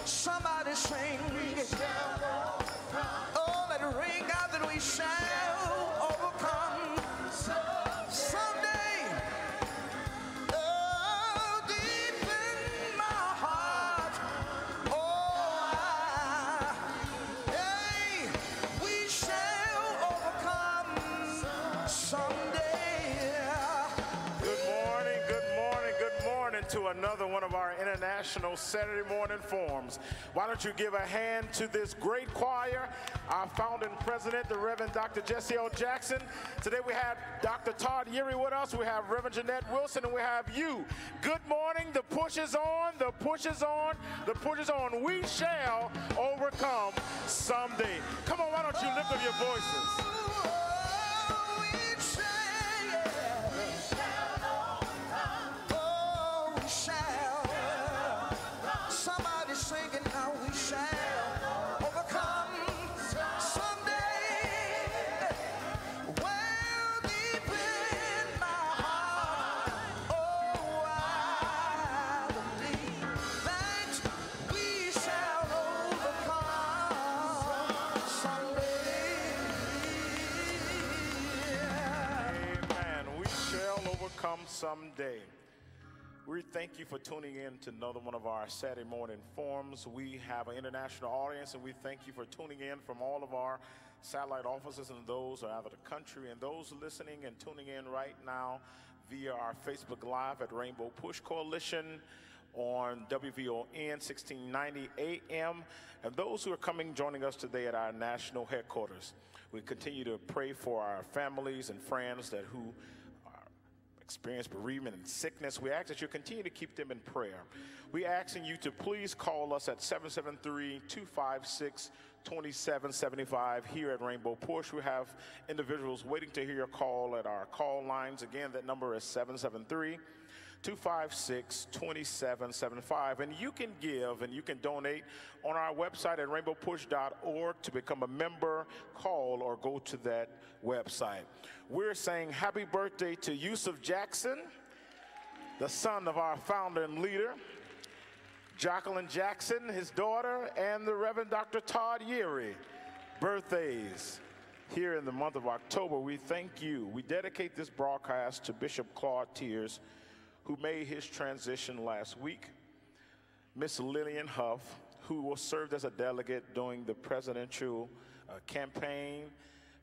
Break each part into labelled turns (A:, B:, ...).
A: Somebody sing. Oh, let it ring out that we shall overcome someday. Oh, deep in my heart, oh, hey, we shall overcome someday.
B: Good morning, good morning, good morning to another one of our International Saturday Morning Forums. Why don't you give a hand to this great choir, our founding president, the Reverend Dr. Jesse L. Jackson. Today we have Dr. Todd Yeary with us, we have Reverend Jeanette Wilson, and we have you. Good morning, the push is on, the push is on, the push is on. We shall overcome someday. Come on, why don't you lift up your voices? Someday. We thank you for tuning in to another one of our Saturday morning forums. We have an international audience, and we thank you for tuning in from all of our satellite offices and those are out of the country, and those listening and tuning in right now via our Facebook Live at Rainbow Push Coalition on WVON 1690 AM, and those who are joining us today at our national headquarters. We continue to pray for our families and friends who experience bereavement and sickness. We ask that you continue to keep them in prayer. We asking you to please call us at 773-256-2775 here at Rainbow Push. We have individuals waiting to hear your call at our call lines. Again, that number is 773-256-2775. And you can give and you can donate on our website at rainbowpush.org to become a member, call, or go to that website. We're saying happy birthday to Yusuf Jackson, the son of our founder and leader, Jacqueline Jackson, his daughter, and the Reverend Dr. Todd Yeary. Birthdays here in the month of October. We thank you. We dedicate this broadcast to Bishop Claude Tears, who made his transition last week, Miss Lillian Huff, who served as a delegate during the presidential campaign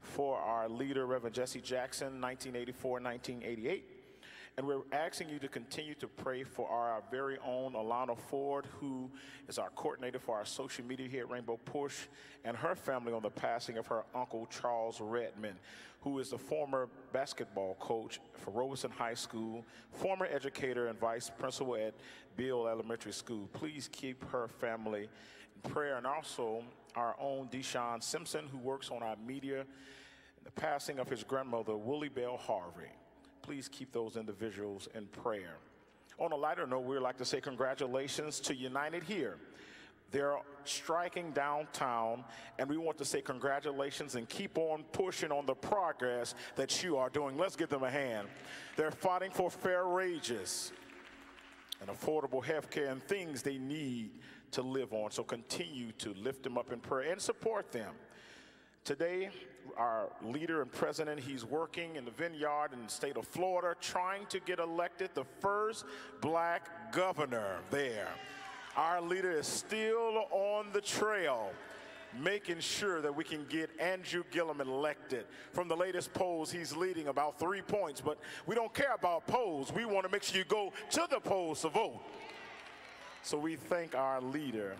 B: for our leader, Reverend Jesse Jackson, 1984-1988. And we're asking you to continue to pray for our very own Alana Ford, who is our coordinator for our social media here at Rainbow Push, and her family on the passing of her uncle, Charles Redmond, who is the former basketball coach for Robeson High School, former educator and vice principal at Beale Elementary School. Please keep her family in prayer. And also our own Deshaun Simpson, who works on our media, the passing of his grandmother, Willie Bell Harvey. Please keep those individuals in prayer. On a lighter note, we'd like to say congratulations to United Here. They're striking downtown, and we want to say congratulations and keep on pushing on the progress that you are doing. Let's give them a hand. They're fighting for fair wages and affordable health care and things they need to live on. So continue to lift them up in prayer and support them. Today, our leader and president, he's working in the vineyard in the state of Florida, trying to get elected the first black governor there. Our leader is still on the trail, making sure that we can get Andrew Gillum elected. From the latest polls, he's leading about 3 points, but we don't care about polls. We want to make sure you go to the polls to vote. So we thank our leader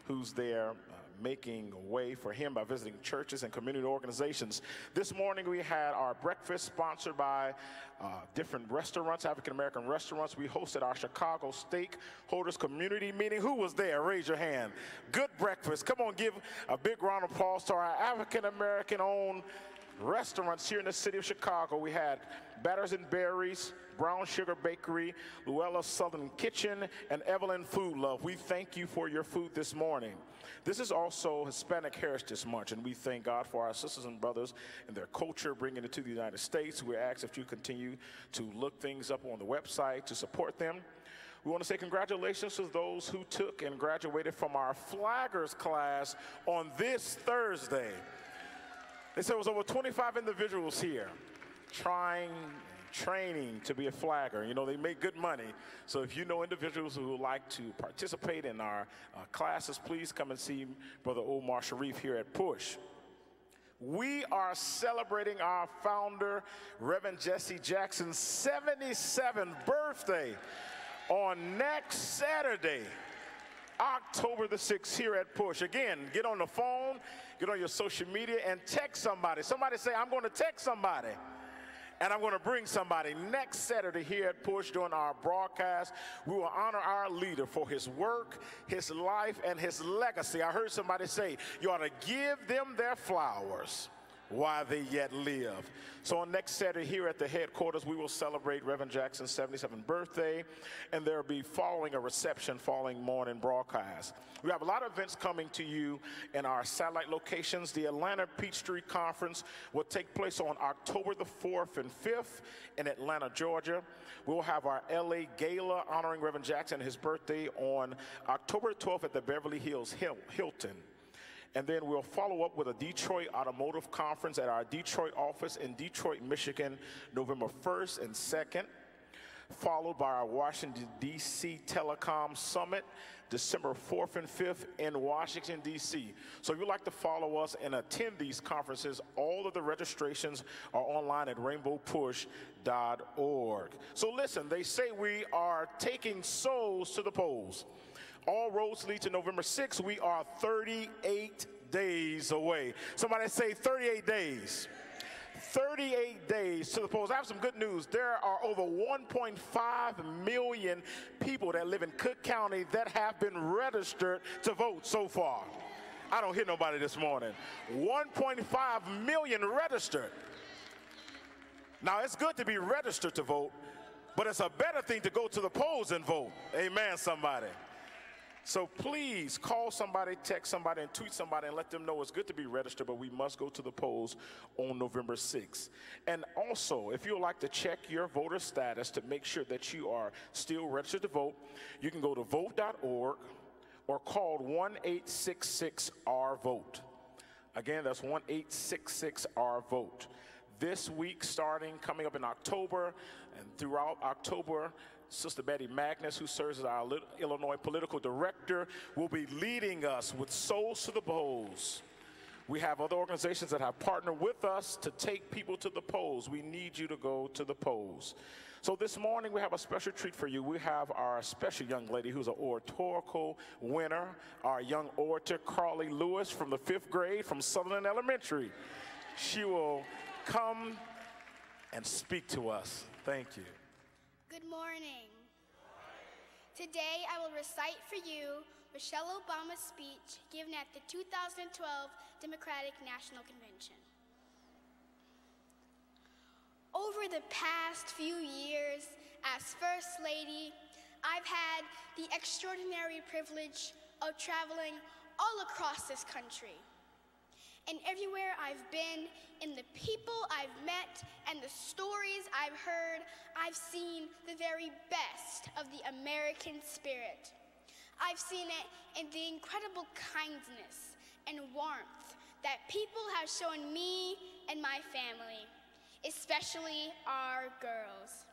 B: who's there making way for him by visiting churches and community organizations. This morning we had our breakfast sponsored by different restaurants, African-American restaurants. We hosted our Chicago Stakeholders Community Meeting. Who was there? Raise your hand. Good breakfast. Come on, give a big round of applause to our African-American owned restaurants here in the city of Chicago. We had Batters and Berries, Brown Sugar Bakery, Luella Southern Kitchen, and Evelyn Food Love. We thank you for your food this morning. This is also Hispanic Heritage Month, and we thank God for our sisters and brothers and their culture, bringing it to the United States. We ask if you continue to look things up on the website to support them. We want to say congratulations to those who took and graduated from our Flaggers class on this Thursday. They said it was over 25 individuals here training to be a flagger. You know, they make good money. So if you know individuals who would like to participate in our classes, please come and see Brother Omar Sharif here at Push. We are celebrating our founder, Reverend Jesse Jackson's 77th birthday on next Saturday, October the 6th, here at Push. Again, get on the phone, get on your social media, and text somebody. Somebody say, I'm going to text somebody. And I'm going to bring somebody next Saturday here at Push during our broadcast. We will honor our leader for his work, his life, and his legacy. I heard somebody say, you ought to give them their flowers while they yet live. So on next Saturday here at the headquarters, we will celebrate Reverend Jackson's 77th birthday, and there will be following a reception following morning broadcast. We have a lot of events coming to you in our satellite locations. The Atlanta Peachtree Conference will take place on October the 4th and 5th in Atlanta, Georgia. We will have our LA Gala honoring Reverend Jackson and his birthday on October 12th at the Beverly Hills Hilton. And then we'll follow up with a Detroit Automotive Conference at our Detroit office in Detroit, Michigan, November 1st and 2nd, followed by our Washington, D.C. Telecom Summit, December 4th and 5th in Washington, D.C. So if you'd like to follow us and attend these conferences, all of the registrations are online at rainbowpush.org. So listen, they say we are taking souls to the polls. All roads lead to November 6th. We are 38 days away. Somebody say 38 days. 38 days to the polls. I have some good news. There are over 1.5 million people that live in Cook County that have been registered to vote so far. I don't hear nobody this morning. 1.5 million registered. Now, it's good to be registered to vote, but it's a better thing to go to the polls and vote. Amen, somebody. So please call somebody, text somebody, and tweet somebody and let them know it's good to be registered, but we must go to the polls on November 6th. And also, if you would like to check your voter status to make sure that you are still registered to vote, you can go to vote.org or call 1-866-R-VOTE. Again, that's 1-866-R-VOTE. This week, coming up in October and throughout October, Sister Betty Magnus, who serves as our Illinois political director, will be leading us with Souls to the Polls. We have other organizations that have partnered with us to take people to the polls. We need you to go to the polls. So this morning we have a special treat for you. We have our special young lady who's an oratorical winner, our young orator, Carly Lewis from the 5th grade from Sutherland Elementary. She will come and speak to us. Thank you.
C: Good morning. Today I will recite for you Michelle Obama's speech given at the 2012 Democratic National Convention. Over the past few years as First Lady, I've had the extraordinary privilege of traveling all across this country. And everywhere I've been, in the people I've met and the stories I've heard, I've seen the very best of the American spirit. I've seen it in the incredible kindness and warmth that people have shown me and my family, especially our girls.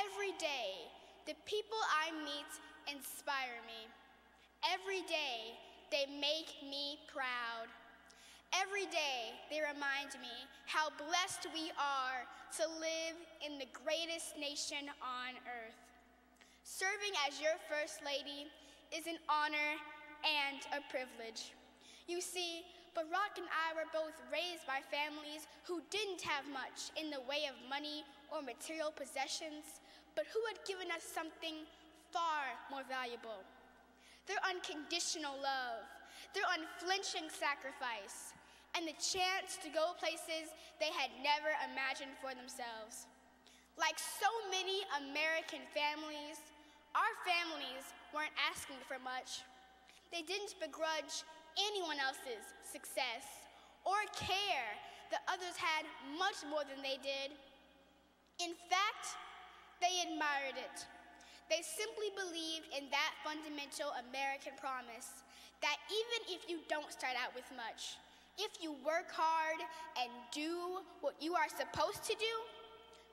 C: Every day, the people I meet inspire me. Every day, they make me proud. Every day, they remind me how blessed we are to live in the greatest nation on earth. Serving as your First Lady is an honor and a privilege. You see, Barack and I were both raised by families who didn't have much in the way of money or material possessions, but who had given us something far more valuable: their unconditional love, their unflinching sacrifice, and the chance to go places they had never imagined for themselves. Like so many American families, our families weren't asking for much. They didn't begrudge anyone else's success or care that others had much more than they did. In fact, they admired it. They simply believed in that fundamental American promise that even if you don't start out with much, if you work hard and do what you are supposed to do,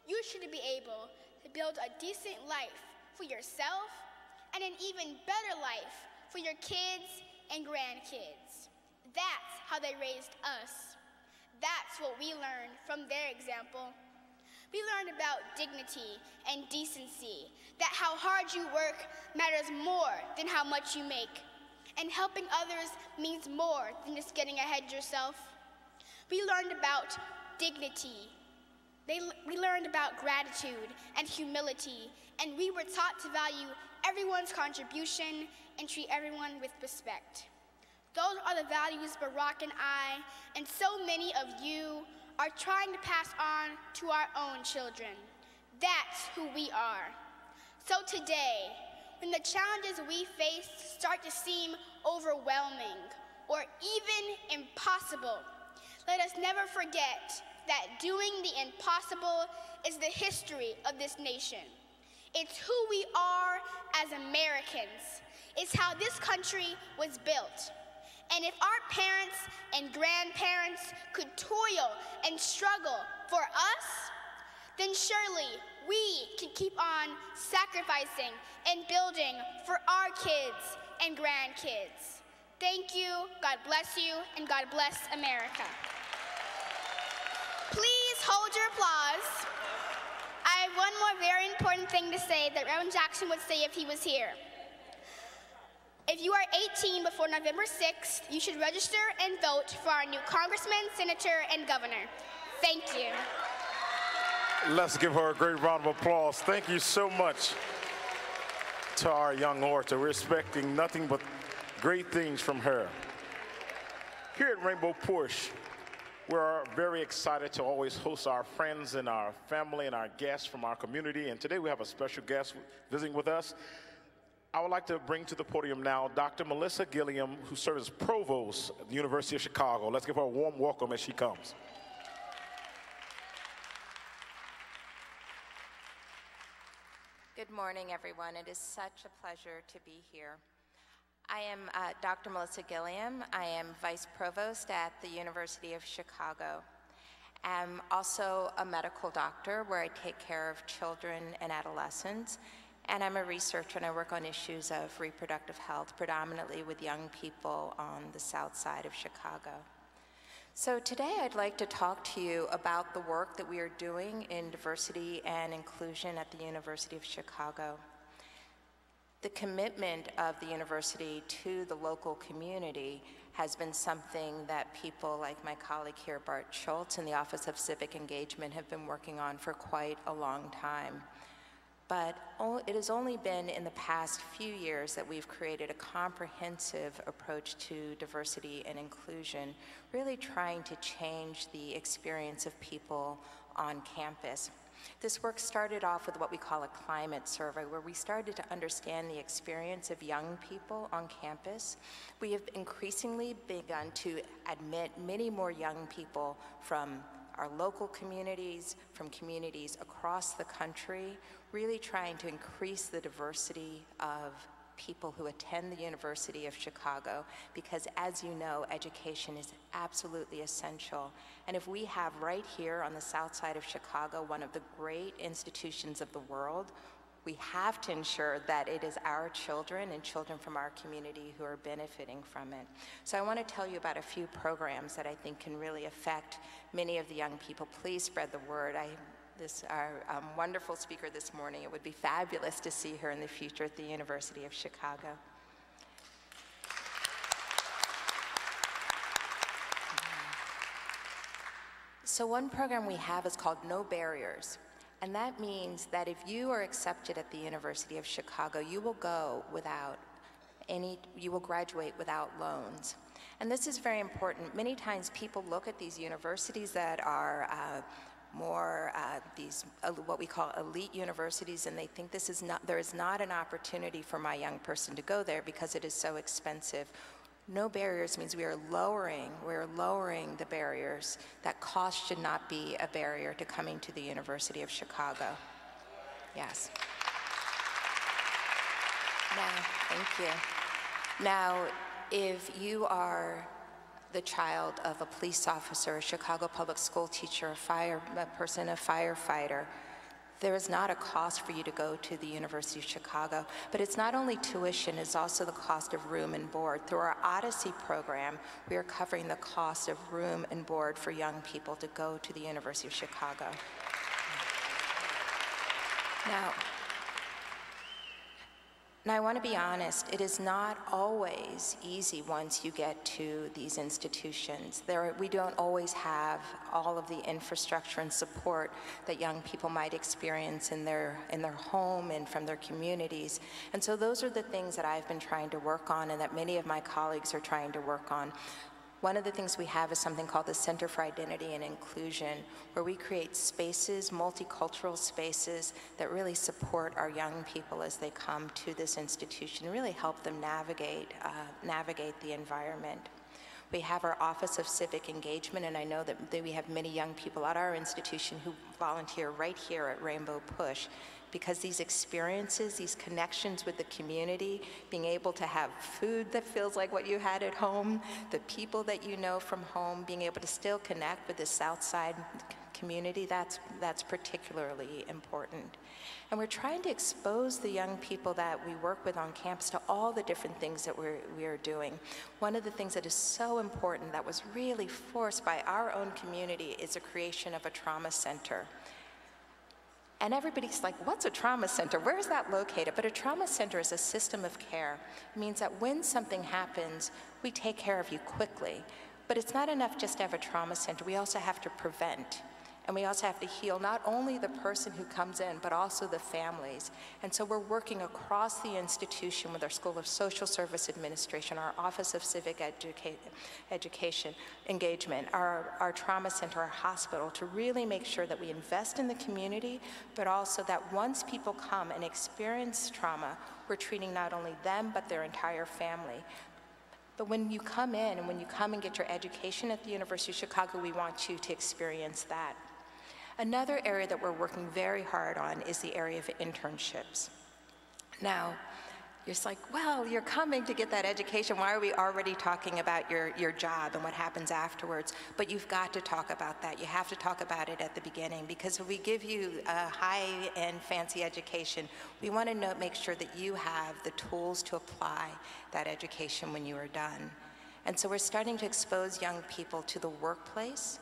C: you should be able to build a decent life for yourself and an even better life for your kids and grandkids. That's how they raised us. That's what we learned from their example. We learned about dignity and decency, that how hard you work matters more than how much you make, and helping others means more than just getting ahead yourself. We learned about dignity. We learned about gratitude and humility, and we were taught to value everyone's contribution and treat everyone with respect. Those are the values Barack and I, and so many of you, are trying to pass on to our own children. That's who we are. So today, when the challenges we face start to seem overwhelming or even impossible, let us never forget that doing the impossible is the history of this nation. It's who we are as Americans. It's how this country was built. And if our parents and grandparents could toil and struggle for us, then surely we can keep on sacrificing and building for our kids and grandkids. Thank you, God bless you, and God bless America. Please hold your applause. I have one more very important thing to say that Reverend Jackson would say if he was here. If you are 18 before November 6th, you should register and vote for our new congressman, senator, and governor. Thank you.
B: Let's give her a great round of applause. Thank you so much to our young orator. We're expecting nothing but great things from her. Here at Rainbow Push, we're very excited to always host our friends and our family and our guests from our community. And today we have a special guest visiting with us. I would like to bring to the podium now Dr. Melissa Gilliam, who serves as provost at the University of Chicago. Let's give her a warm welcome as she comes.
D: Good morning, everyone. It is such a pleasure to be here. I am Dr. Melissa Gilliam. I am Vice Provost at the University of Chicago. I'm also a medical doctor where I take care of children and adolescents. And I'm a researcher and I work on issues of reproductive health, predominantly with young people on the south side of Chicago. So today I'd like to talk to you about the work that we are doing in diversity and inclusion at the University of Chicago. The commitment of the university to the local community has been something that people like my colleague here, Bart Schultz, in the Office of Civic Engagement have been working on for quite a long time. But it has only been in the past few years that we've created a comprehensive approach to diversity and inclusion, really trying to change the experience of people on campus. This work started off with what we call a climate survey, where we started to understand the experience of young people on campus. We have increasingly begun to admit many more young people from our local communities, from communities across the country, really trying to increase the diversity of people who attend the University of Chicago, because as you know, education is absolutely essential. And if we have right here on the south side of Chicago one of the great institutions of the world, we have to ensure that it is our children and children from our community who are benefiting from it. So I want to tell you about a few programs that I think can really affect many of the young people. Please spread the word. Our wonderful speaker this morning, it would be fabulous to see her in the future at the University of Chicago. So one program we have is called No Barriers. And that means that if you are accepted at the University of Chicago, you will graduate without loans. And this is very important. Many times people look at these universities that are what we call elite universities, and they think there is not an opportunity for my young person to go there because it is so expensive. No barriers means we are lowering the barriers. That cost should not be a barrier to coming to the University of Chicago. Yes. Thank you. Now, if you are the child of a police officer, a Chicago public school teacher, a firefighter, there is not a cost for you to go to the University of Chicago, but it's not only tuition, it's also the cost of room and board. Through our Odyssey program, we are covering the cost of room and board for young people to go to the University of Chicago. Now, I want to be honest, it is not always easy once you get to these institutions. We don't always have all of the infrastructure and support that young people might experience in their home and from their communities. And so those are the things that I've been trying to work on and that many of my colleagues are trying to work on. One of the things we have is something called the Center for Identity and Inclusion, where we create spaces, multicultural spaces, that really support our young people as they come to this institution and really help them navigate the environment. We have our Office of Civic Engagement, and I know that we have many young people at our institution who volunteer right here at Rainbow Push, because these experiences, these connections with the community, being able to have food that feels like what you had at home, the people that you know from home, being able to still connect with the South Side community, that's particularly important. And we're trying to expose the young people that we work with on campus to all the different things that we are doing. One of the things that is so important that was really forced by our own community is the creation of a trauma center. And everybody's like, what's a trauma center? Where is that located? But a trauma center is a system of care. It means that when something happens, we take care of you quickly. But it's not enough just to have a trauma center. We also have to prevent. And we also have to heal not only the person who comes in, but also the families. And so we're working across the institution with our School of Social Service Administration, our Office of Civic Education Engagement, our trauma center, our hospital, to really make sure that we invest in the community, but also that once people come and experience trauma, we're treating not only them, but their entire family. But when you come in and when you come and get your education at the University of Chicago, we want you to experience that. Another area that we're working very hard on is the area of internships. Now, you're just like, well, you're coming to get that education. Why are we already talking about your job and what happens afterwards? But you've got to talk about that. You have to talk about it at the beginning, because if we give you a high-end fancy education, we want to make sure that you have the tools to apply that education when you are done. And so we're starting to expose young people to the workplace,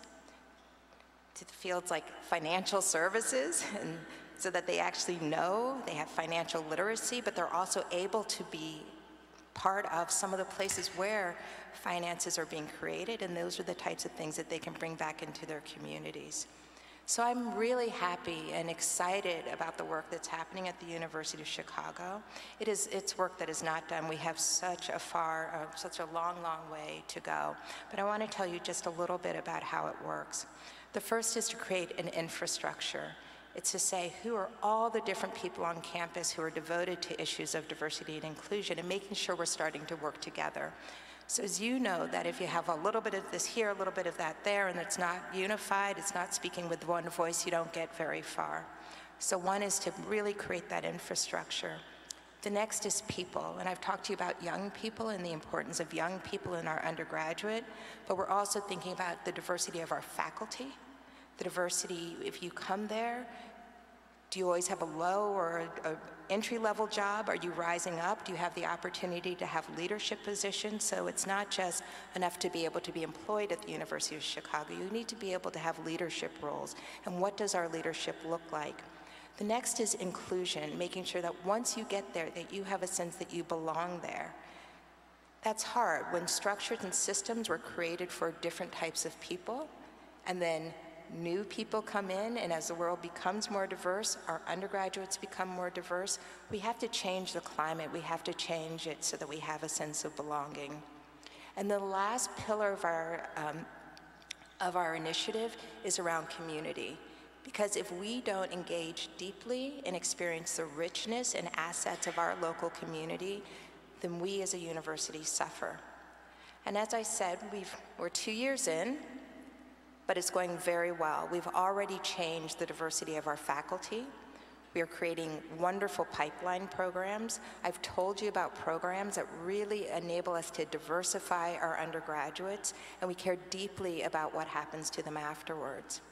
D: to the fields like financial services, and so that they actually know, they have financial literacy, but they're also able to be part of some of the places where finances are being created, and those are the types of things that they can bring back into their communities. So I'm really happy and excited about the work that's happening at the University of Chicago. It's work that is not done. We have such a long, long way to go. But I want to tell you just a little bit about how it works. The first is to create an infrastructure. It's to say, who are all the different people on campus who are devoted to issues of diversity and inclusion, and making sure we're starting to work together. So as you know, that if you have a little bit of this here, a little bit of that there, and it's not unified, it's not speaking with one voice, you don't get very far. So one is to really create that infrastructure. The next is people, and I've talked to you about young people and the importance of young people in our undergraduate, but we're also thinking about the diversity of our faculty, the diversity, if you come there, do you always have a low or an entry-level job? Are you rising up? Do you have the opportunity to have leadership positions? So it's not just enough to be able to be employed at the University of Chicago. You need to be able to have leadership roles. And what does our leadership look like? The next is inclusion, making sure that once you get there, that you have a sense that you belong there. That's hard when structures and systems were created for different types of people, and then new people come in, and as the world becomes more diverse, our undergraduates become more diverse, we have to change the climate. We have to change it so that we have a sense of belonging. And the last pillar of our initiative is around community. Because if we don't engage deeply and experience the richness and assets of our local community, then we as a university suffer. And as I said, we're 2 years in, but it's going very well. We've already changed the diversity of our faculty. We are creating wonderful pipeline programs. I've told you about programs that really enable us to diversify our undergraduates, and we care deeply about what happens to them afterwards.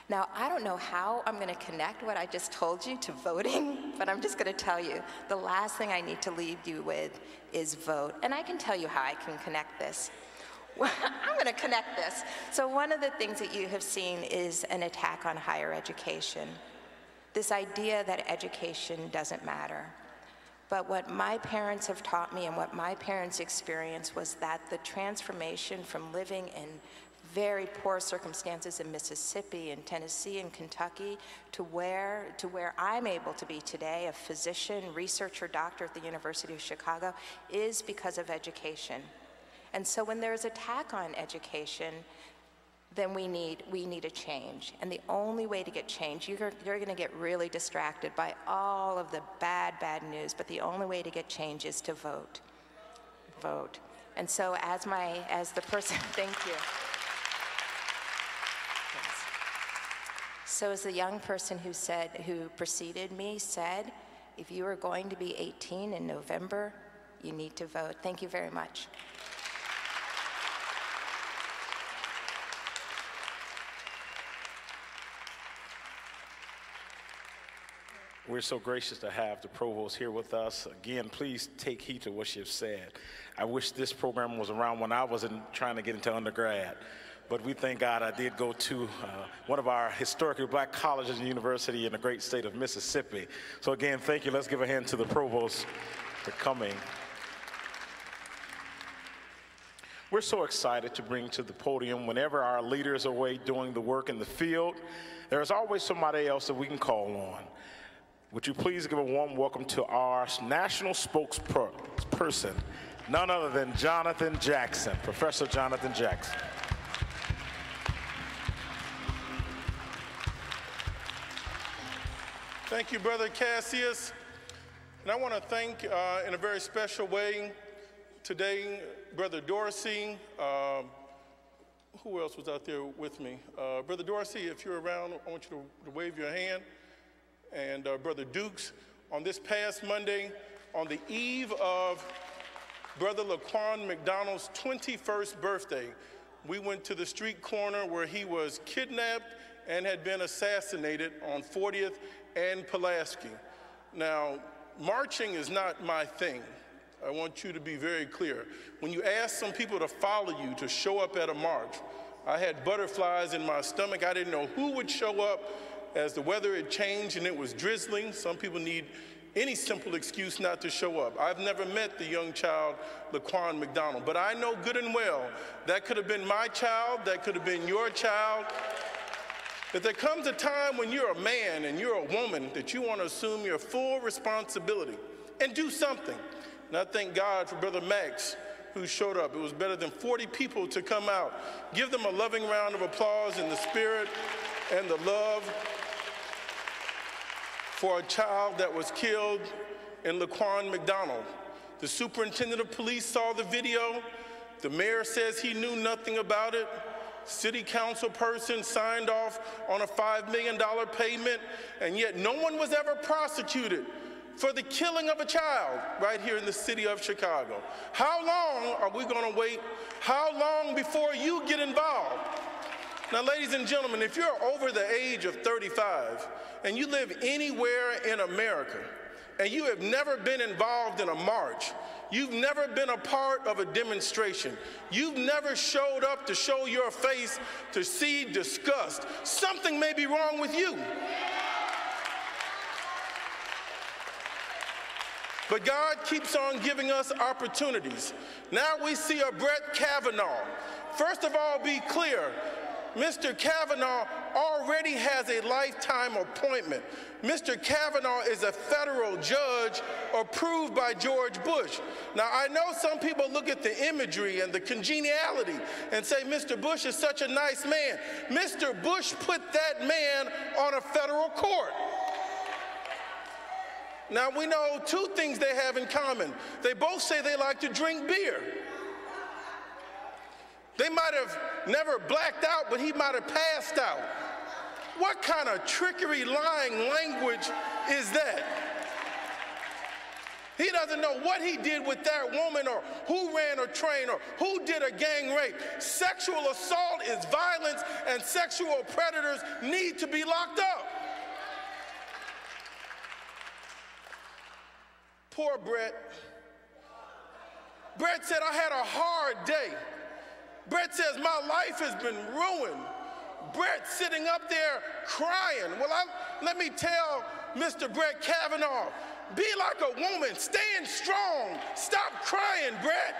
D: Now, I don't know how I'm going to connect what I just told you to voting, but I'm just going to tell you, the last thing I need to leave you with is vote. And I can tell you how I can connect this. I'm going to connect this. So one of the things that you have seen is an attack on higher education. This idea that education doesn't matter. But what my parents have taught me and what my parents experienced was that the transformation from living in very poor circumstances in Mississippi and Tennessee and Kentucky to where I'm able to be today, a physician, researcher, doctor at the University of Chicago, is because of education. And so when there's attack on education, then we need a change. And the only way to get change, you're going to get really distracted by all of the bad news, but the only way to get change is to vote. Vote. And so as the person, thank you. So as the young person who preceded me said, if you are going to be 18 in November, you need to vote. Thank you very much.
B: We're so gracious to have the provost here with us. Again, please take heed to what you've said. I wish this program was around when I was trying to get into undergrad. But we thank God I did go to one of our historically black colleges and university in the great state of Mississippi. So again, thank you. Let's give a hand to the provost for coming. We're so excited to bring to the podium whenever our leaders are away doing the work in the field, there's always somebody else that we can call on. Would you please give a warm welcome to our national spokesperson, none other than Jonathan Jackson, Professor Jonathan Jackson.
E: Thank you, Brother Cassius. And I want to thank, in a very special way, today, Brother Dorsey. Who else was out there with me? Brother Dorsey, if you're around, I want you to wave your hand. And Brother Dukes, on this past Monday, on the eve of Brother Laquan McDonald's 21st birthday, we went to the street corner where he was kidnapped and had been assassinated on 40th and Pulaski. Now, marching is not my thing. I want you to be very clear. When you ask some people to follow you to show up at a march, I had butterflies in my stomach. I didn't know who would show up as the weather had changed and it was drizzling. Some people need any simple excuse not to show up. I've never met the young child, Laquan McDonald, but I know good and well that could have been my child, that could have been your child. That there comes a time when you're a man and you're a woman that you want to assume your full responsibility and do something. And I thank God for Brother Max, who showed up. It was better than 40 people to come out. Give them a loving round of applause in the spirit and the love for a child that was killed in Laquan McDonald. The superintendent of police saw the video. The mayor says he knew nothing about it. City council person signed off on a $5 million payment, and yet no one was ever prosecuted for the killing of a child right here in the city of Chicago. How long are we going to wait? How long before you get involved? Now, ladies and gentlemen, if you're over the age of 35 and you live anywhere in America and you have never been involved in a march, you've never been a part of a demonstration, you've never showed up to show your face to see disgust, something may be wrong with you. But God keeps on giving us opportunities. Now we see a Brett Kavanaugh. First of all, be clear. Mr. Kavanaugh already has a lifetime appointment. Mr. Kavanaugh is a federal judge approved by George Bush. Now, I know some people look at the imagery and the congeniality and say, Mr. Bush is such a nice man. Mr. Bush put that man on a federal court. Now, we know two things they have in common. They both say they like to drink beer. They might have never blacked out, but he might have passed out. What kind of trickery, lying language is that? He doesn't know what he did with that woman or who ran a train or who did a gang rape. Sexual assault is violence, and sexual predators need to be locked up. Poor Brett. Brett said, I had a hard day. Brett says, my life has been ruined. Brett sitting up there crying. Well, let me tell Mr. Brett Kavanaugh, be like a woman, stand strong, stop crying, Brett.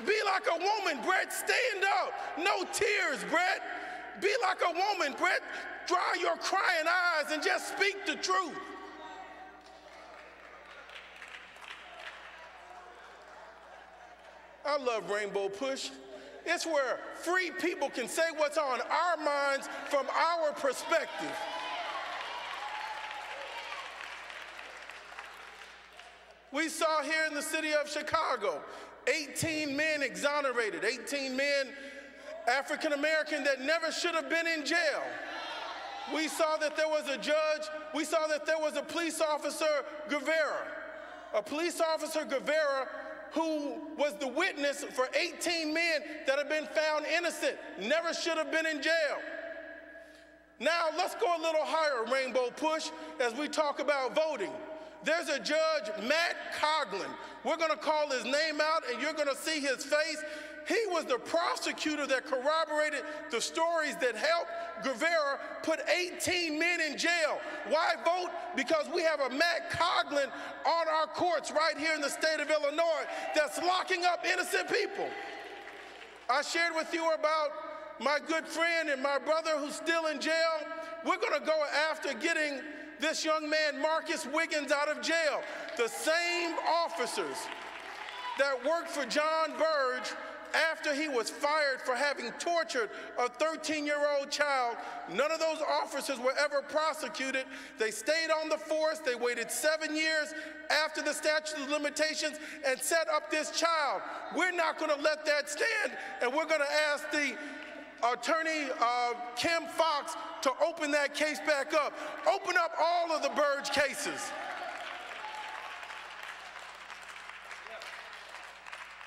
E: Be like a woman, Brett, stand up, no tears, Brett. Be like a woman, Brett, dry your crying eyes and just speak the truth. I love Rainbow Push. It's where free people can say what's on our minds from our perspective. We saw here in the city of Chicago, 18 men exonerated, 18 men, African American, that never should have been in jail. We saw that there was a judge, we saw that there was a police officer, Guevara. A police officer, Guevara, who was the witness for 18 men that have been found innocent, never should have been in jail. Now, let's go a little higher, Rainbow Push, as we talk about voting. There's a judge, Matt Coughlin. We're going to call his name out, and you're going to see his face. He was the prosecutor that corroborated the stories that helped Guevara put 18 men in jail. Why vote? Because we have a Matt Coughlin on our courts right here in the state of Illinois that's locking up innocent people. I shared with you about my good friend and my brother who's still in jail. We're going to go after getting this young man, Marcus Wiggins, out of jail. The same officers that worked for John Burge after he was fired for having tortured a 13-year-old child. None of those officers were ever prosecuted. They stayed on the force. They waited 7 years after the statute of limitations and set up this child. We're not going to let that stand, and we're going to ask the attorney, Kim Fox, to open that case back up. Open up all of the Burge cases.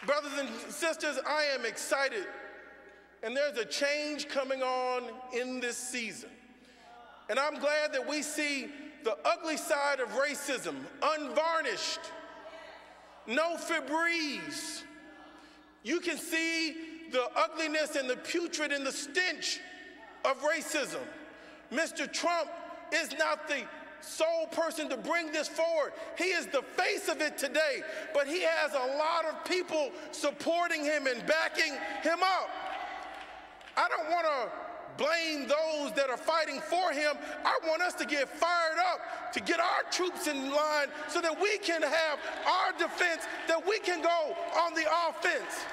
E: Brothers and sisters, I am excited, and there's a change coming on in this season. And I'm glad that we see the ugly side of racism unvarnished, no Febreze. You can see the ugliness and the putrid and the stench of racism. Mr. Trump is not the sole person to bring this forward. He is the face of it today, but he has a lot of people supporting him and backing him up. I don't want to blame those that are fighting for him. I want us to get fired up, to get our troops in line so that we can have our defense, that we can go on the offense.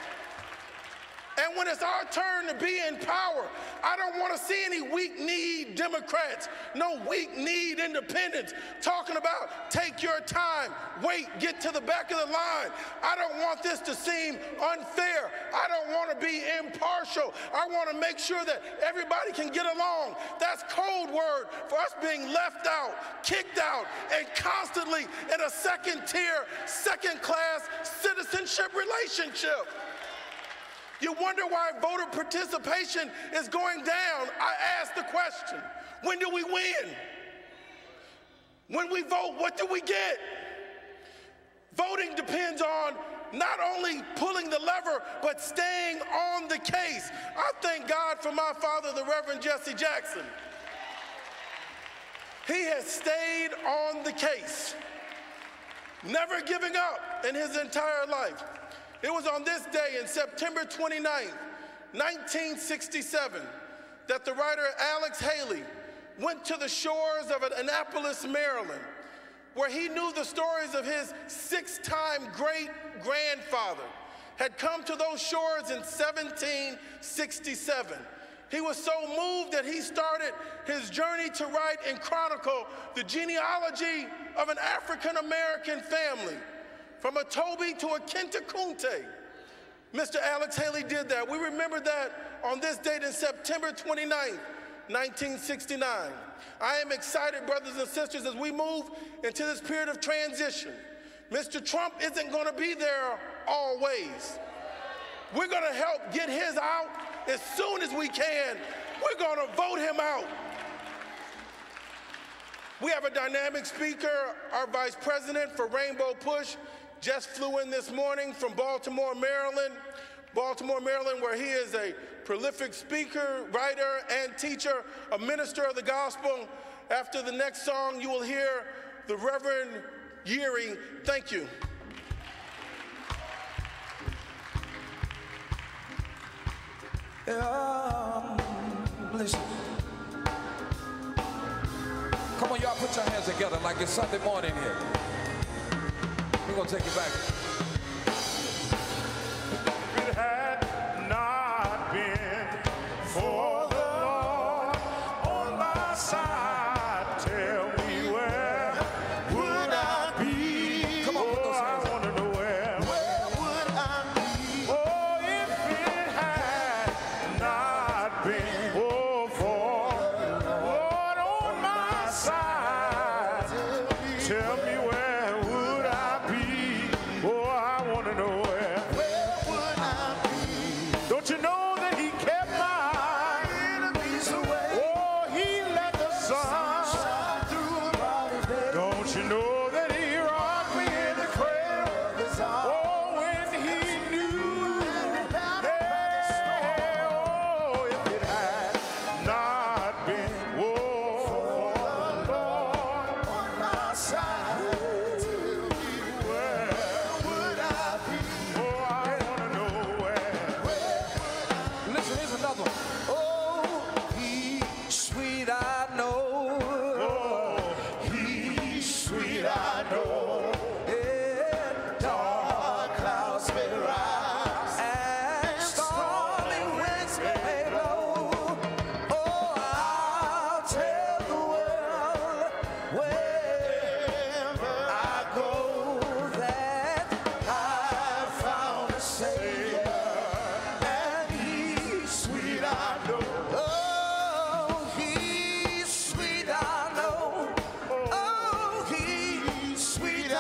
E: And when it's our turn to be in power, I don't want to see any weak-kneed Democrats, no weak-kneed independents talking about take your time, wait, get to the back of the line. I don't want this to seem unfair. I don't want to be impartial. I want to make sure that everybody can get along. That's code word for us being left out, kicked out, and constantly in a second-tier, second-class citizenship relationship. You wonder why voter participation is going down. I ask the question, when do we win? When we vote, what do we get? Voting depends on not only pulling the lever, but staying on the case. I thank God for my father, the Reverend Jesse Jackson. He has stayed on the case, never giving up in his entire life. It was on this day, in September 29th, 1967, that the writer Alex Haley went to the shores of Annapolis, Maryland, where he knew the stories of his six-time great-grandfather had come to those shores in 1767. He was so moved that he started his journey to write and chronicle the genealogy of an African-American family, from a Toby to a Kinta Kunte. Mr. Alex Haley did that. We remember that on this date in September 29th, 1969. I am excited, brothers and sisters, as we move into this period of transition. Mr. Trump isn't going to be there always. We're going to help get his out as soon as we can. We're going to vote him out. We have a dynamic speaker. Our vice president for Rainbow Push just flew in this morning from Baltimore, Maryland. Baltimore, Maryland, where he is a prolific speaker, writer, and teacher, a minister of the gospel. After the next song, you will hear the Reverend Yeary. Thank you.
F: Listen. Come on, y'all, put your hands together like it's Sunday morning here. We're going to take you back.
B: If it had not been for the Lord on my side, tell me where would I be?
F: Come on, put those hands
B: I want to know where would I be? Oh, if it had not been for the Lord on my side, tell me where would I be? Oh, I want to know where would I be? Don't you know that he kept my enemies away? Oh, he let the sun shine through a brighter day. Don't you know that he rocked me in the cradle? Oh, when he knew. Hey, oh, if it had not been for the Lord on my side, where would I be? Oh, I want to know where.
F: Listen, here's another one. Oh, he's sweet, I know.
B: Oh, he's sweet, I know.
F: Yeah, dark clouds may rise and stormy winds may blow. Oh, I'll tell the world wherever I go that I found a Savior, and he's sweet, I know. Oh, he's sweet, I know. Oh, he's sweet, I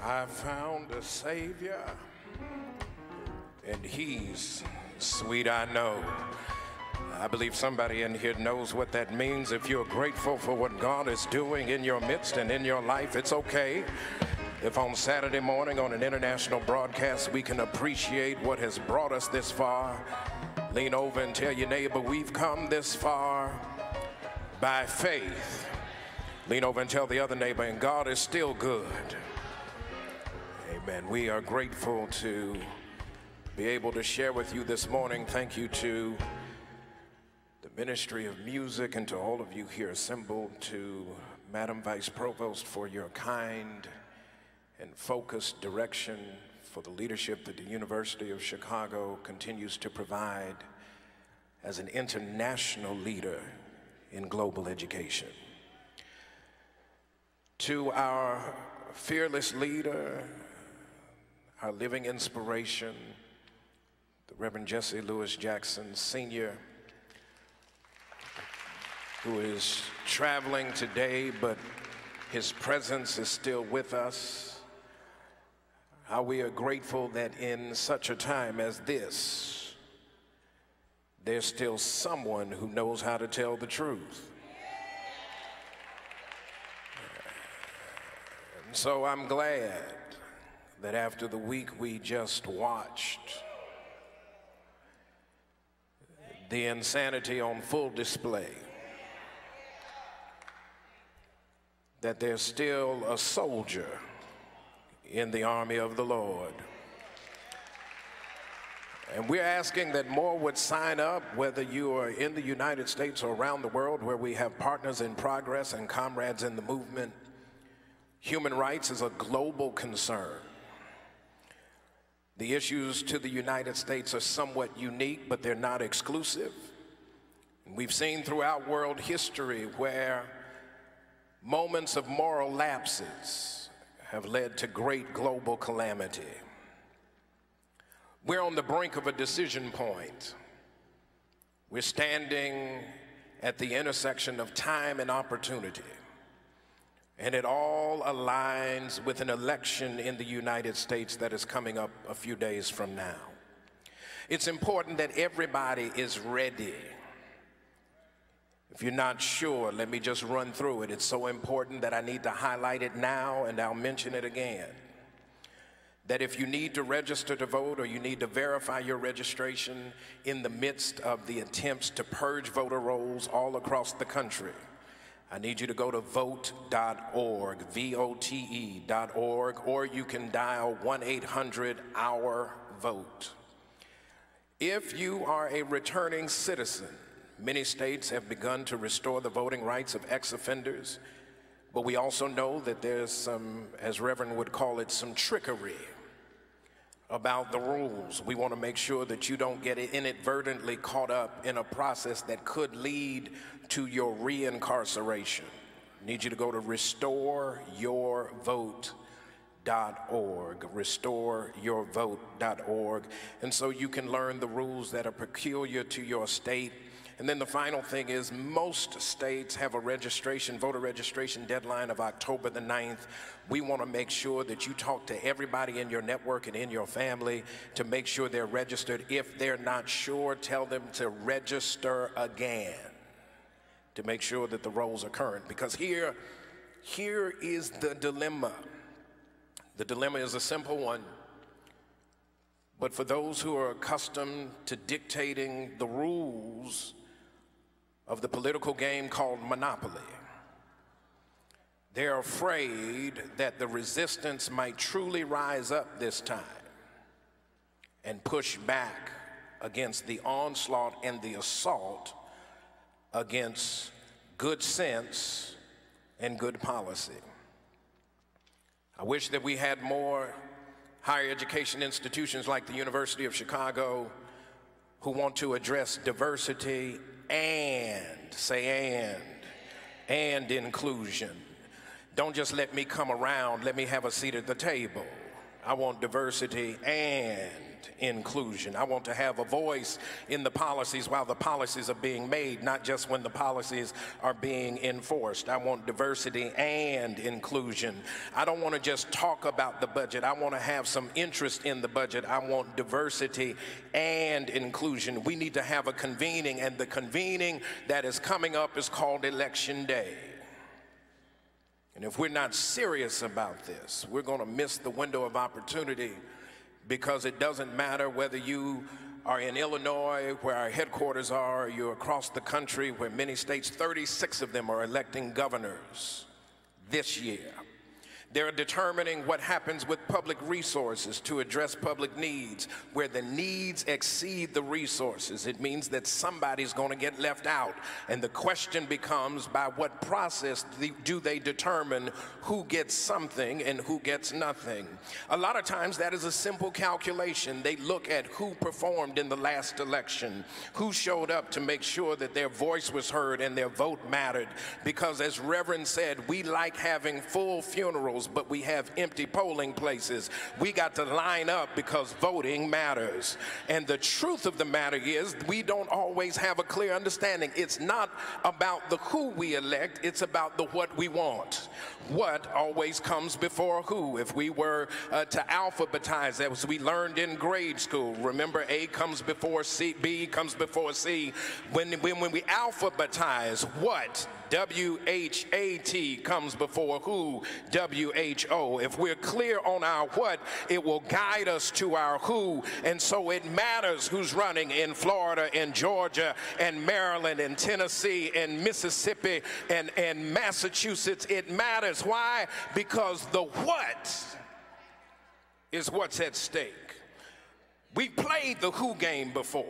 F: I found a Savior, and he's sweet, I know. I believe somebody in here knows what that means. If you're grateful for what God is doing in your midst and in your life, it's okay if on Saturday morning on an international broadcast we can appreciate what has brought us this far. Lean over and tell your neighbor, we've come this far by faith. Lean over and tell the other neighbor, and God is still good. Amen. We are grateful to be able to share with you this morning. Thank you to the Ministry of Music and to all of you here assembled, to Madam Vice Provost for your kind and focused direction for the leadership that the University of Chicago continues to provide as an international leader in global education. To our fearless leader, our living inspiration, the Reverend Jesse Lewis Jackson Sr., who is traveling today, but his presence is still with us. How we are grateful that in such a time as this, there's still someone who knows how to tell the truth. And so I'm glad that after the week we just watched, the insanity on full display, that there's still a soldier in the army of the Lord. And we're asking that more would sign up, whether you are in the United States or around the world, where we have partners in progress and comrades in the movement. Human rights is a global concern. The issues to the United States are somewhat unique, but they're not exclusive. We've seen throughout world history where moments of moral lapses have led to great global calamity. We're on the brink of a decision point. We're standing at the intersection of time and opportunity. And it all aligns with an election in the United States that is coming up a few days from now. It's important that everybody is ready. If you're not sure, let me just run through it. It's so important that I need to highlight it now, and I'll mention it again. That if you need to register to vote or you need to verify your registration in the midst of the attempts to purge voter rolls all across the country, I need you to go to vote.org, VOTE.org, or you can dial 1-800-OUR-VOTE. If you are a returning citizen, many states have begun to restore the voting rights of ex-offenders, but we also know that there's some, as Reverend would call it, some trickery about the rules. We want to make sure that you don't get inadvertently caught up in a process that could lead to your reincarceration. I need you to go to restoreyourvote.org, restoreyourvote.org, and so you can learn the rules that are peculiar to your state. And then the final thing is, most states have a voter registration deadline of October the 9th. We want to make sure that you talk to everybody in your network and in your family to make sure they're registered. If they're not sure, tell them to register again to make sure that the rolls are current. Because here is the dilemma. The dilemma is a simple one. But for those who are accustomed to dictating the rules of the political game called Monopoly, they're afraid that the resistance might truly rise up this time and push back against the onslaught and the assault against good sense and good policy. I wish that we had more higher education institutions like the University of Chicago who want to address diversity and, say and inclusion. Don't just let me come around, let me have a seat at the table. I want diversity and inclusion. I want to have a voice in the policies while the policies are being made, not just when the policies are being enforced. I want diversity and inclusion. I don't want to just talk about the budget. I want to have some interest in the budget. I want diversity and inclusion. We need to have a convening, and the convening that is coming up is called Election Day. And if we're not serious about this, we're going to miss the window of opportunity, because it doesn't matter whether you are in Illinois, where our headquarters are, or you're across the country where many states, 36 of them are electing governors this year. They're determining what happens with public resources to address public needs. Where the needs exceed the resources, it means that somebody's going to get left out. And the question becomes, by what process do they determine who gets something and who gets nothing? A lot of times that is a simple calculation. They look at who performed in the last election, who showed up to make sure that their voice was heard and their vote mattered. Because as Reverend said, we like having full funerals, but we have empty polling places. We got to line up because voting matters. And the truth of the matter is, we don't always have a clear understanding. It's not about the who we elect, it's about the what we want. What always comes before who. If we were to alphabetize, as we learned in grade school, remember A comes before C, B comes before C. When we alphabetize, what? W-H-A-T comes before who? W-H-O. If we're clear on our what, it will guide us to our who. And so it matters who's running in Florida and Georgia and Maryland and Tennessee and Mississippi and Massachusetts. It matters. Why? Because the what is what's at stake. We played the who game before.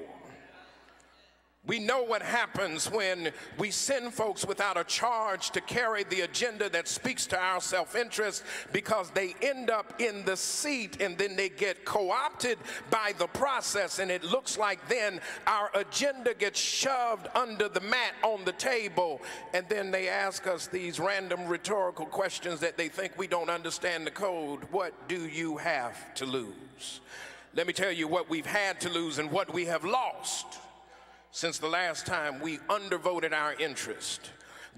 F: We know what happens when we send folks without a charge to carry the agenda that speaks to our self-interest, because they end up in the seat and then they get co-opted by the process, and it looks like then our agenda gets shoved under the mat on the table, and then they ask us these random rhetorical questions that they think we don't understand the code. What do you have to lose? Let me tell you what we've had to lose and what we have lost since the last time we undervoted our interest.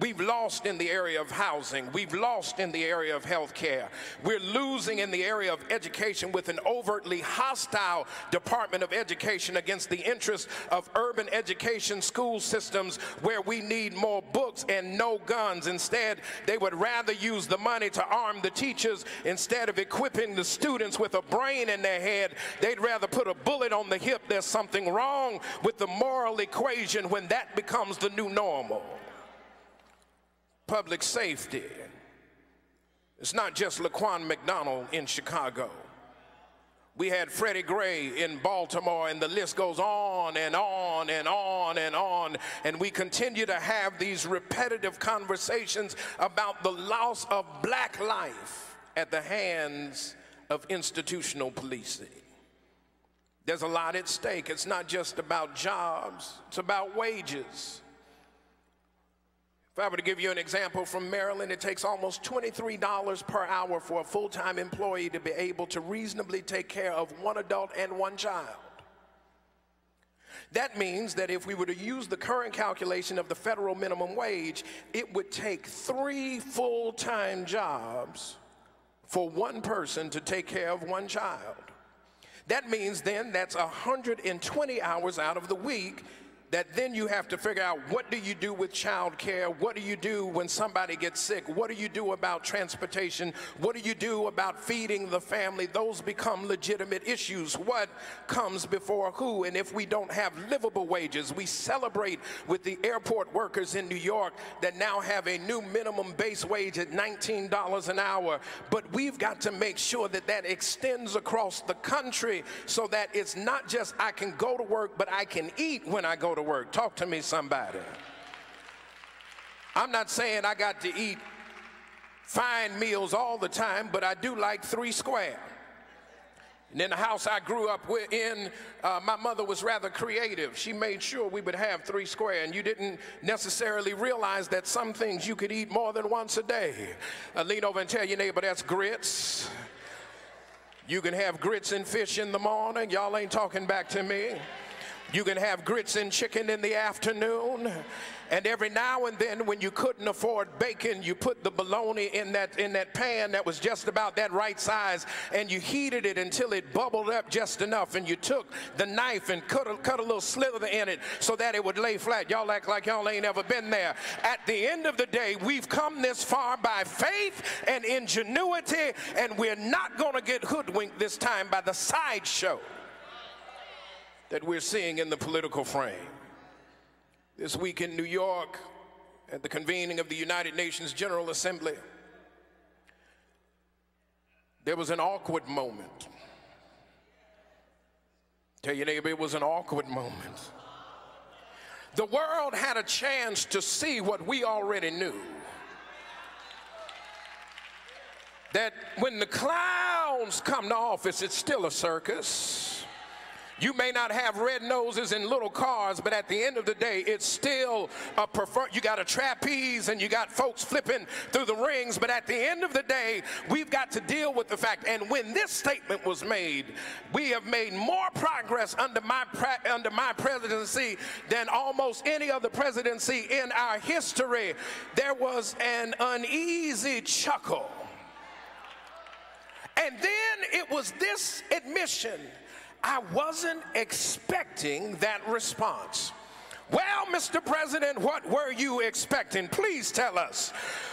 F: We've lost in the area of housing. We've lost in the area of health care. We're losing in the area of education with an overtly hostile Department of Education against the interests of urban education school systems, where we need more books and no guns. Instead, they would rather use the money to arm the teachers instead of equipping the students with a brain in their head. They'd rather put a bullet on the hip. There's something wrong with the moral equation when that becomes the new normal. Public safety. It's not just Laquan McDonald in Chicago. We had Freddie Gray in Baltimore, and the list goes on and on and on and on. And we continue to have these repetitive conversations about the loss of black life at the hands of institutional policing. There's a lot at stake. It's not just about jobs, it's about wages. If I were to give you an example from Maryland, it takes almost $23 per hour for a full-time employee to be able to reasonably take care of one adult and one child. That means that if we were to use the current calculation of the federal minimum wage, it would take 3 full-time jobs for one person to take care of one child. That means then that's 120 hours out of the week that then you have to figure out, what do you do with child care? What do you do when somebody gets sick? What do you do about transportation? What do you do about feeding the family? Those become legitimate issues. What comes before who? And if we don't have livable wages, we celebrate with the airport workers in New York that now have a new minimum base wage at $19 an hour. But we've got to make sure that that extends across the country, so that it's not just I can go to work, but I can eat when I go to work. Talk to me, somebody. I'm not saying I got to eat fine meals all the time, but I do like 3 square. And in the house I grew up in, my mother was rather creative. She made sure we would have 3 square, and you didn't necessarily realize that some things you could eat more than once a day. Lean over and tell your neighbor, that's grits. You can have grits and fish in the morning. Y'all ain't talking back to me. You can have grits and chicken in the afternoon. And every now and then when you couldn't afford bacon, you put the bologna in that pan that was just about that right size, and you heated it until it bubbled up just enough, and you took the knife and cut a little slither in it so that it would lay flat. Y'all act like y'all ain't ever been there. At the end of the day, we've come this far by faith and ingenuity, and we're not going to get hoodwinked this time by the sideshow that we're seeing in the political frame. This week in New York, at the convening of the United Nations General Assembly, there was an awkward moment. Tell your neighbor, it was an awkward moment. The world had a chance to see what we already knew. That when the clowns come to office, it's still a circus. You may not have red noses and little cars, but at the end of the day, it's still a you got a trapeze and you got folks flipping through the rings, but at the end of the day, we've got to deal with the fact. And when this statement was made, we have made more progress under my presidency than almost any other presidency in our history. There was an uneasy chuckle. And then it was this admission: I wasn't expecting that response. Well, Mr. President, what were you expecting? Please tell us.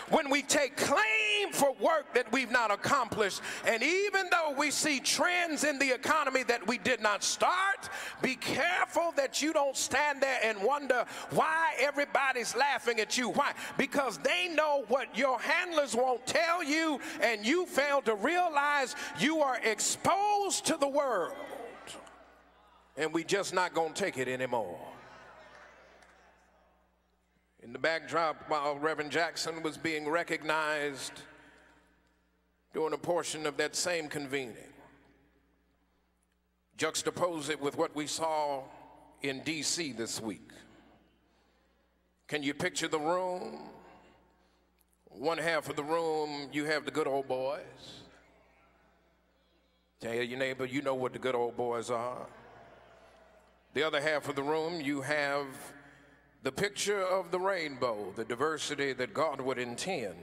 F: When we take claim for work that we've not accomplished, and even though we see trends in the economy that we did not start, be careful that you don't stand there and wonder why everybody's laughing at you. Why? Because they know what your handlers won't tell you, and you fail to realize you are exposed to the world. And we just not gonna take it anymore. In the backdrop, while Reverend Jackson was being recognized during a portion of that same convening, juxtapose it with what we saw in D.C. this week. Can you picture the room? One half of the room, you have the good old boys. Tell your neighbor, you know what the good old boys are. The other half of the room, you have the picture of the rainbow, the diversity that God would intend,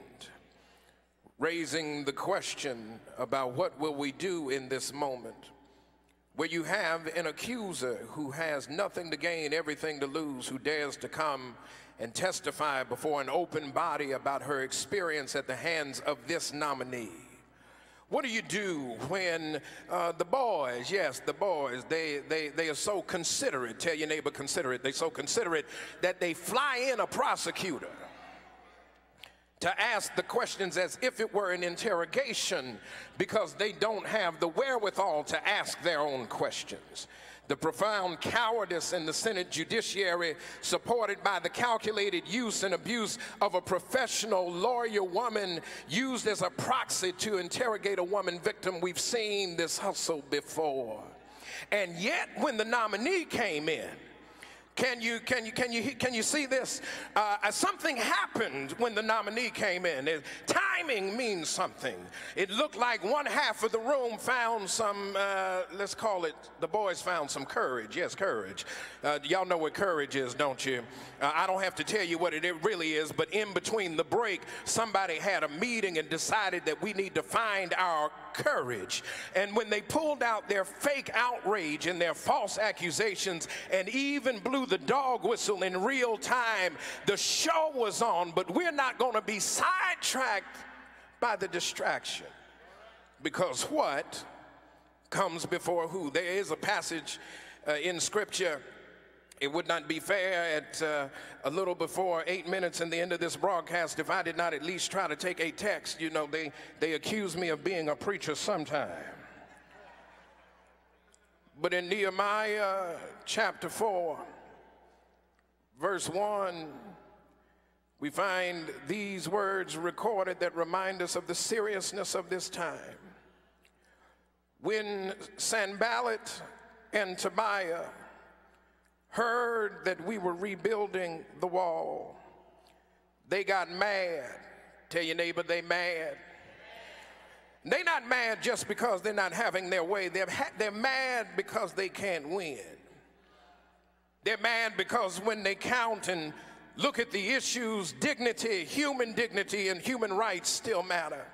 F: raising the question about what will we do in this moment, where you have an accuser who has nothing to gain, everything to lose, who dares to come and testify before an open body about her experience at the hands of this nominee. What do you do when the boys, yes, the boys, they are so considerate? Tell your neighbor, considerate. They're so considerate that they fly in a prosecutor to ask the questions as if it were an interrogation, because they don't have the wherewithal to ask their own questions. The profound cowardice in the Senate judiciary, supported by the calculated use and abuse of a professional lawyer woman used as a proxy to interrogate a woman victim. We've seen this hustle before. And yet, when the nominee came in, can you see this? Something happened when the nominee came in. Timing means something. It looked like one half of the room found some, let's call it, the boys found some courage. Yes, courage. Y'all know what courage is, don't you? I don't have to tell you what it really is, but in between the break, somebody had a meeting and decided that we need to find our courage. And when they pulled out their fake outrage and their false accusations and even blew the dog whistle in real time, the show was on. But we're not going to be sidetracked by the distraction, because what comes before who? There is a passage in Scripture. It would not be fair at a little before 8 minutes in the end of this broadcast if I did not at least try to take a text. You know, they accuse me of being a preacher sometime. But in Nehemiah chapter 4, verse 1, we find these words recorded that remind us of the seriousness of this time. When Sanballat and Tobiah heard that we were rebuilding the wall, they got mad. Tell your neighbor, they mad. They're not mad just because they're not having their way. They're mad because they can't win. They're mad because when they count and look at the issues, dignity, and human rights still matter.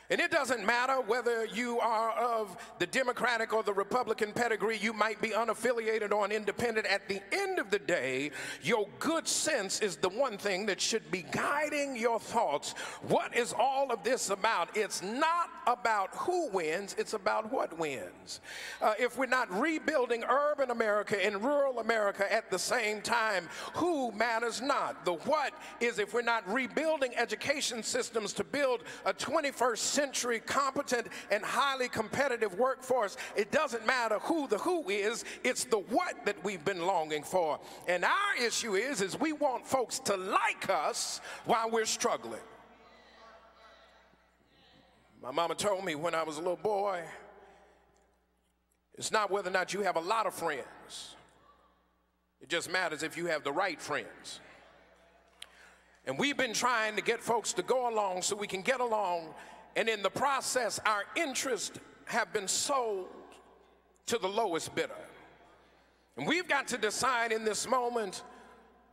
F: And it doesn't matter whether you are of the Democratic or the Republican pedigree, you might be unaffiliated or an independent. At the end of the day, your good sense is the one thing that should be guiding your thoughts. What is all of this about? It's not about who wins, it's about what wins. If we're not rebuilding urban America and rural America at the same time, who matters not. The what is if we're not rebuilding education systems to build a 21st century competent and highly competitive workforce, it doesn't matter who the who is, it's the what that we've been longing for. And our issue is we want folks to like us while we're struggling. My mama told me when I was a little boy, it's not whether or not you have a lot of friends. It just matters if you have the right friends. And we've been trying to get folks to go along so we can get along. And in the process, our interests have been sold to the lowest bidder. And we've got to decide in this moment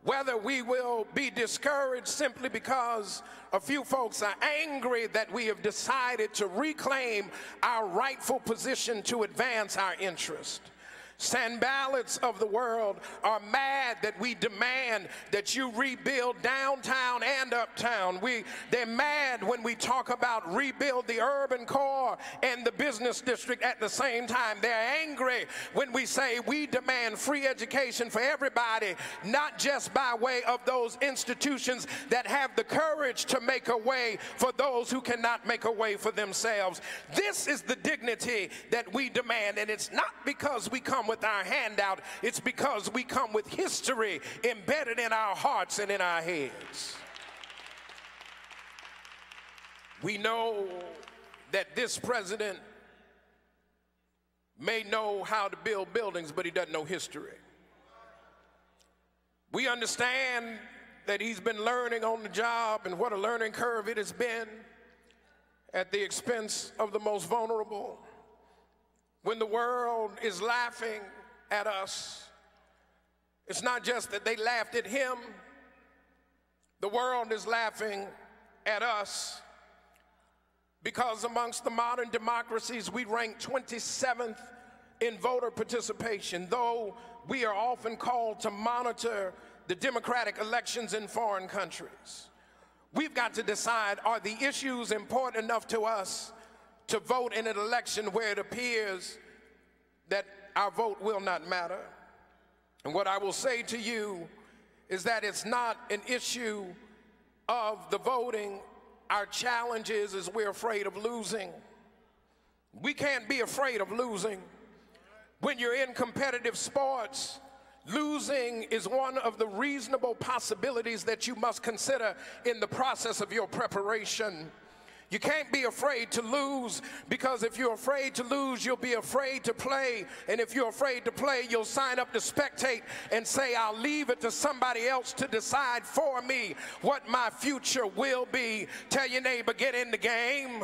F: whether we will be discouraged simply because a few folks are angry that we have decided to reclaim our rightful position to advance our interest. Sanballats of the world are mad that we demand that you rebuild downtown and uptown. They're mad when we talk about rebuild the urban core and the business district at the same time. They're angry when we say we demand free education for everybody, not just by way of those institutions that have the courage to make a way for those who cannot make a way for themselves. This is the dignity that we demand, and it's not because we come with our handout, it's because we come with history embedded in our hearts and in our heads. We know that this president may know how to build buildings, but he doesn't know history. We understand that he's been learning on the job, and what a learning curve it has been at the expense of the most vulnerable. When the world is laughing at us, it's not just that they laughed at him. The world is laughing at us because amongst the modern democracies, we rank 27th in voter participation, though we are often called to monitor the democratic elections in foreign countries. We've got to decide, are the issues important enough to us to vote in an election where it appears that our vote will not matter? And what I will say to you is that it's not an issue of the voting. Our challenge is we're afraid of losing. We can't be afraid of losing. When you're in competitive sports, losing is one of the reasonable possibilities that you must consider in the process of your preparation. You can't be afraid to lose, because if you're afraid to lose, you'll be afraid to play. And if you're afraid to play, you'll sign up to spectate and say, I'll leave it to somebody else to decide for me what my future will be. Tell your neighbor, get in the game.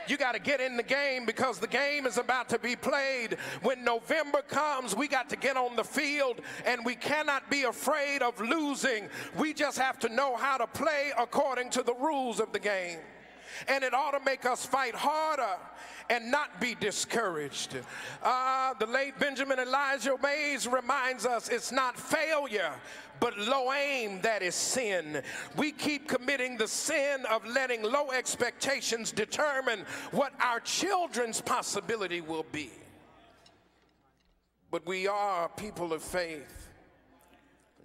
F: You got to get in the game, because the game is about to be played. When November comes, we got to get on the field, and we cannot be afraid of losing. We just have to know how to play according to the rules of the game. And it ought to make us fight harder and not be discouraged. The late Benjamin Elijah Mays reminds us it's not failure, but low aim that is sin. We keep committing the sin of letting low expectations determine what our children's possibility will be. But we are people of faith.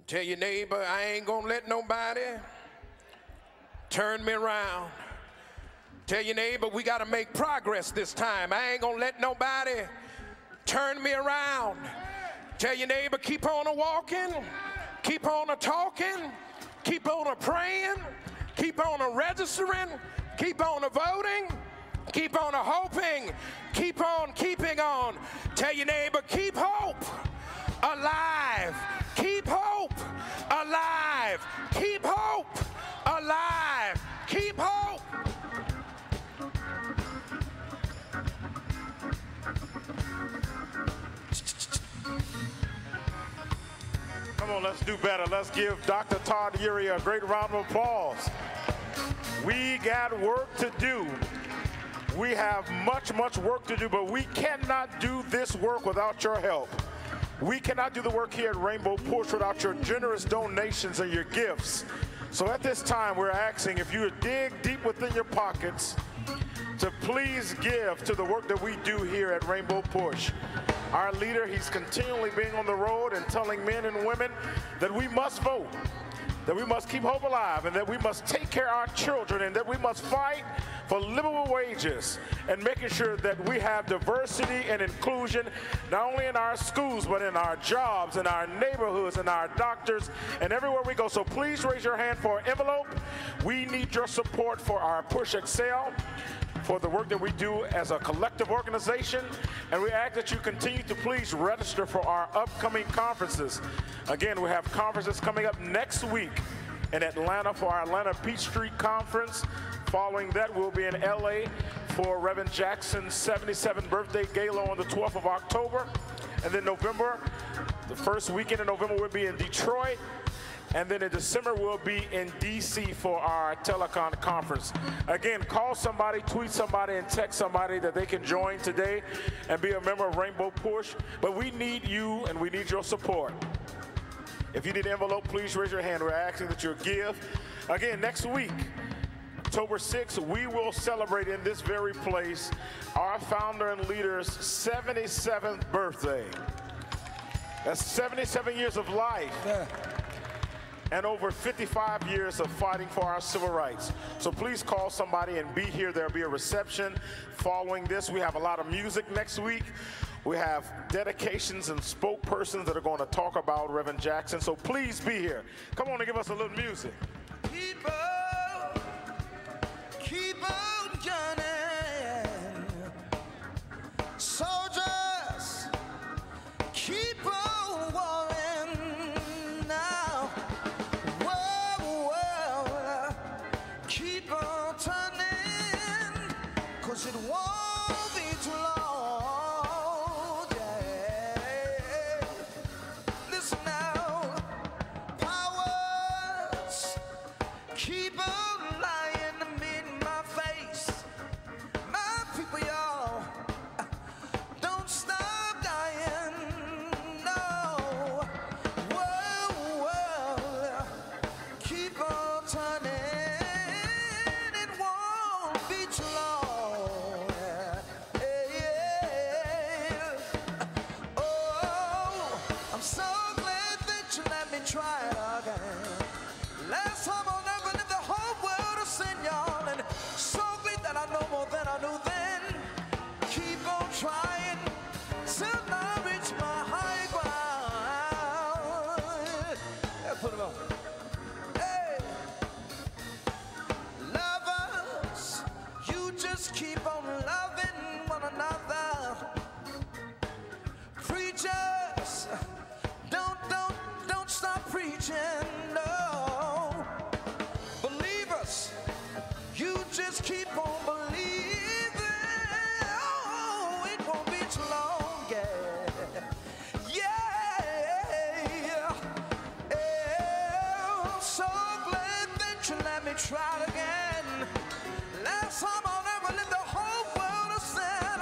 F: Tell your neighbor, I ain't gonna let nobody turn me around. Tell your neighbor, we got to make progress this time. I ain't going to let nobody turn me around. Tell your neighbor, keep on a-walking, keep on a-talking, keep on a-praying, keep on a-registering, keep on a-voting, keep on a-hoping, keep on keeping on. Tell your neighbor, keep hope alive. Keep hope alive. Keep hope alive. Keep hope.
B: on, let's do better. Let's give Dr. Todd Eury a great round of applause. We got work to do. We have much, much work to do, but we cannot do this work without your help. We cannot do the work here at Rainbow Push without your generous donations and your gifts. So at this time, we're asking if you would dig deep within your pockets to please give to the work that we do here at Rainbow Push. Our leader, he's continually being on the road and telling men and women that we must vote, that we must keep hope alive, and that we must take care of our children, and that we must fight for livable wages, and making sure that we have diversity and inclusion, not only in our schools, but in our jobs, in our neighborhoods, in our doctors, and everywhere we go. So please raise your hand for an envelope. We need your support for our Push Excel, for the work that we do as a collective organization, and we ask that you continue to please register for our upcoming conferences. Again, we have conferences coming up next week in Atlanta for our Atlanta Peachtree Conference. Following that, we'll be in LA for Reverend Jackson's 77th birthday gala on the 12th of October. And then November, the first weekend in November, we'll be in Detroit. And then in December, we'll be in DC for our Telecon conference. Again, call somebody, tweet somebody, and text somebody that they can join today and be a member of Rainbow Push. But we need you and we need your support. If you need an envelope, please raise your hand. We're asking that you give. Again, next week, October 6th, we will celebrate in this very place our founder and leader's 77th birthday. That's 77 years of life. Yeah. And over 55 years of fighting for our civil rights. So please call somebody and be here. There'll be a reception following this. We have a lot of music next week. We have dedications and spokespersons that are going to talk about Reverend Jackson. So please be here. Come on and give us a little music.
A: People, keep on gunning. Soldiers, keep on warring now. Whoa, keep on turning, 'cause it won't be too long. Yeah. Listen now, powers, keep on lying to me in my face. My people, y'all, don't stop dying, no. Whoa, keep on turning, it won't be too long. Yeah. Oh, I'm so glad that you let me try it again. Last time I'll never live the whole world to sin, y'all, and so glad that I know more than I knew then. Keep on trying till I reach my high ground. Yeah, put it on. Hey, lovers, you just keep on loving one another. Preachers, don't stop preaching, no. Believers, you just keep on believing. Oh, it won't be too long, yeah. So glad that you let me try it again. Last time I'll never live the whole world of sin.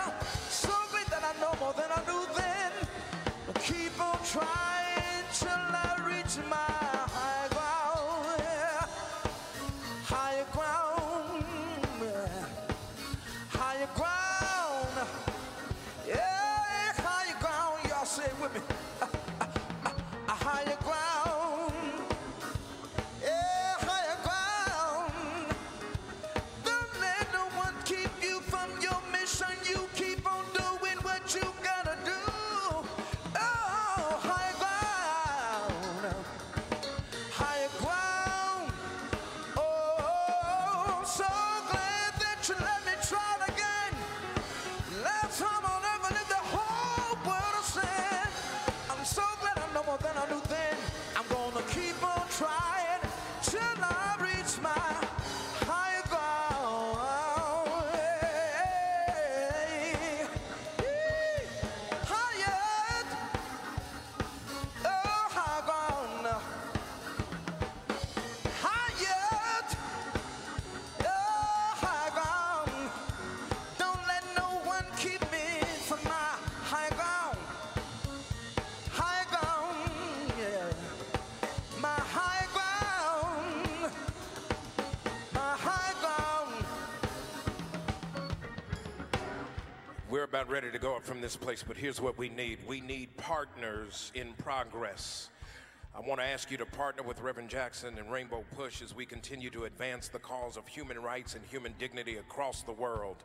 A: So glad that I know more than I knew then. Keep on trying till I reach my high ground. Higher ground. Higher ground. Yeah, higher ground. Y'all say it with me. A higher ground. Yeah, higher ground.
F: about ready to go up from this place, but here's what we need. We need partners in progress. I want to ask you to partner with Reverend Jackson and Rainbow Push as we continue to advance the cause of human rights and human dignity across the world.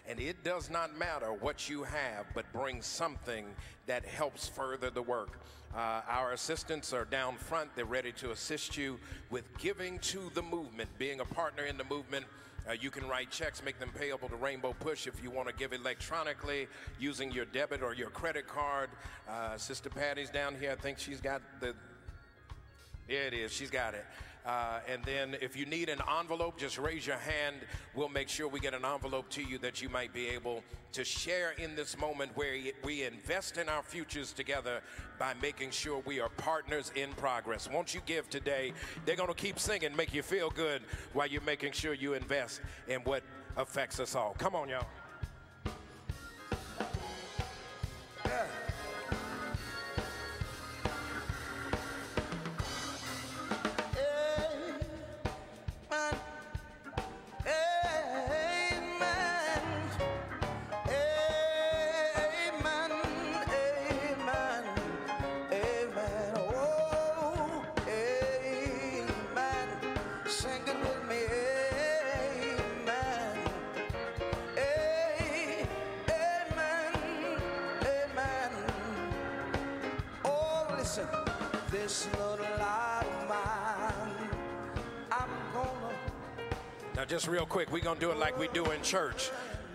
F: And it does not matter what you have, but bring something that helps further the work. Our assistants are down front. They're ready to assist you with giving to the movement, being a partner in the movement. You can write checks, make them payable to Rainbow Push if you want to give electronically using your debit or your credit card. Sister Patty's down here. I think she's got the... There it is, she's got it. And then if you need an envelope, just raise your hand. We'll make sure we get an envelope to you that you might be able to share in this moment where we invest in our futures together by making sure we are partners in progress. Won't you give today? They're going to keep singing, make you feel good while you're making sure you invest in what affects us all. Come on, y'all.
A: Yeah. This little light of mine, I'm gonna...
F: Now just real quick, we're gonna do it like we do in church.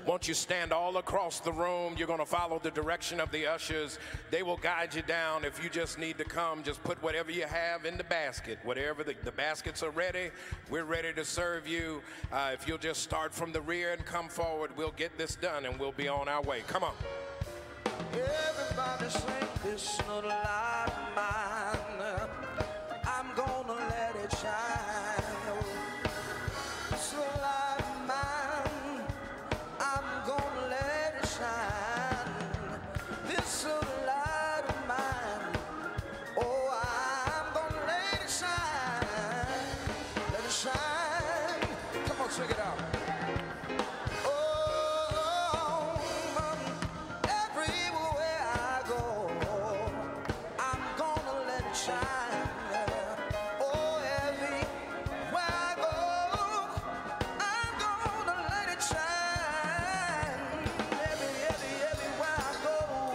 F: Won't you stand all across the room? You're gonna follow the direction of the ushers. They will guide you down. If you just need to come, just put whatever you have in the basket. Whatever the baskets are ready, we're ready to serve you. If you'll just start from the rear and come forward, we'll get this done and we'll be on our way. Come on.
A: Everybody sing this little light of mine, I'm gonna let it shine. This little light of mine, I'm gonna let it shine. This little light of mine, oh, I'm gonna let it shine. Let it shine. Come on, check it out.